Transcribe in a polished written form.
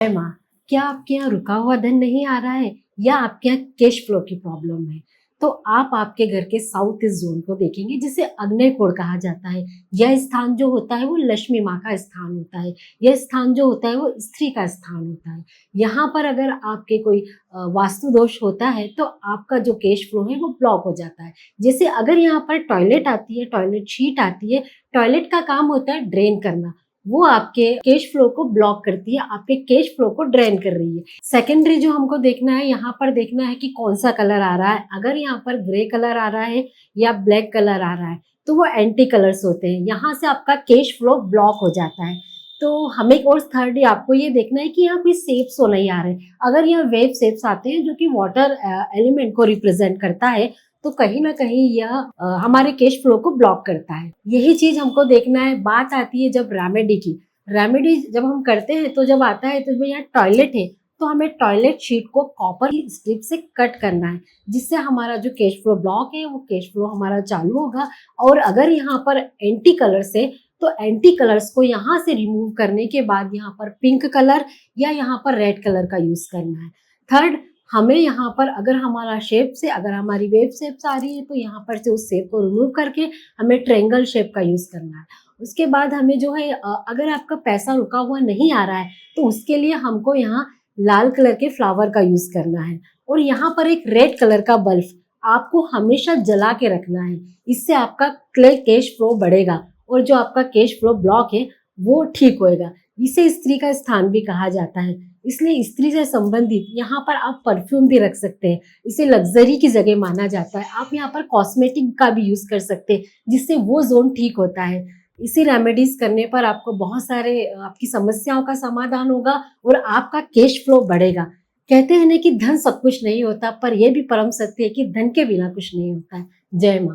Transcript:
है माँ, क्या आपके यहाँ रुका हुआ धन नहीं आ रहा है या आपके यहाँ कैश फ्लो की प्रॉब्लम है? तो आप आपके घर के साउथ ईस्ट जोन को देखेंगे जिसे अग्न्य कोण कहा जाता है। यह स्थान जो होता है वो लक्ष्मी माँ का स्थान होता है। यह स्थान जो होता है वो स्त्री का स्थान होता है। यहाँ पर अगर आपके कोई वास्तु दोष होता है तो आपका जो कैश फ्लो है वो ब्लॉक हो जाता है। जैसे अगर यहाँ पर टॉयलेट आती है, टॉयलेट शीट आती है, टॉयलेट का काम होता है ड्रेन करना, वो आपके कैश फ्लो को ब्लॉक करती है, आपके कैश फ्लो को ड्रेन कर रही है। सेकेंडरी जो हमको देखना है, यहाँ पर देखना है कि कौन सा कलर आ रहा है। अगर यहाँ पर ग्रे कलर आ रहा है या ब्लैक कलर आ रहा है तो वो एंटी कलर्स होते हैं, यहाँ से आपका कैश फ्लो ब्लॉक हो जाता है। तो हमें और थर्डली आपको ये देखना है कि यहाँ कोई शेप्स तो नहीं आ रहे। अगर यहाँ वेव शेप्स आते हैं जो कि वाटर एलिमेंट को रिप्रेजेंट करता है तो कहीं ना कहीं यह हमारे कैश फ्लो को ब्लॉक करता है। यही चीज हमको देखना है। बात आती है जब रेमेडी की, रेमेडी जब हम करते हैं तो जब आता है तो जो यहाँ टॉयलेट है तो हमें टॉयलेट शीट को कॉपर की स्ट्रिप से कट करना है, जिससे हमारा जो कैश फ्लो ब्लॉक है वो कैश फ्लो हमारा चालू होगा। और अगर यहाँ पर एंटी कलर्स है तो एंटी कलर्स को यहाँ से रिमूव करने के बाद यहाँ पर पिंक कलर या यहाँ पर रेड कलर का यूज करना है। थर्ड, हमें यहाँ पर अगर हमारा शेप से अगर हमारी वेव शेप्स आ रही है तो यहाँ पर से उस शेप को रिमूव करके हमें ट्रायंगल शेप का यूज करना है। उसके बाद हमें जो है अगर आपका पैसा रुका हुआ नहीं आ रहा है तो उसके लिए हमको यहाँ लाल कलर के फ्लावर का यूज करना है। और यहाँ पर एक रेड कलर का बल्ब आपको हमेशा जला के रखना है, इससे आपका कैश फ्लो बढ़ेगा और जो आपका कैश फ्लो ब्लॉक है वो ठीक होएगा। इसे स्त्री का स्थान भी कहा जाता है, इसलिए स्त्री से संबंधित यहाँ पर आप परफ्यूम भी रख सकते हैं। इसे लग्जरी की जगह माना जाता है। आप यहाँ पर कॉस्मेटिक का भी यूज कर सकते हैं जिससे वो जोन ठीक होता है। इसी रेमेडीज करने पर आपको बहुत सारे आपकी समस्याओं का समाधान होगा और आपका कैश फ्लो बढ़ेगा। कहते हैं ना कि धन सब कुछ नहीं होता, पर यह भी परम सत्य है कि धन के बिना कुछ नहीं होता है। जय माँ।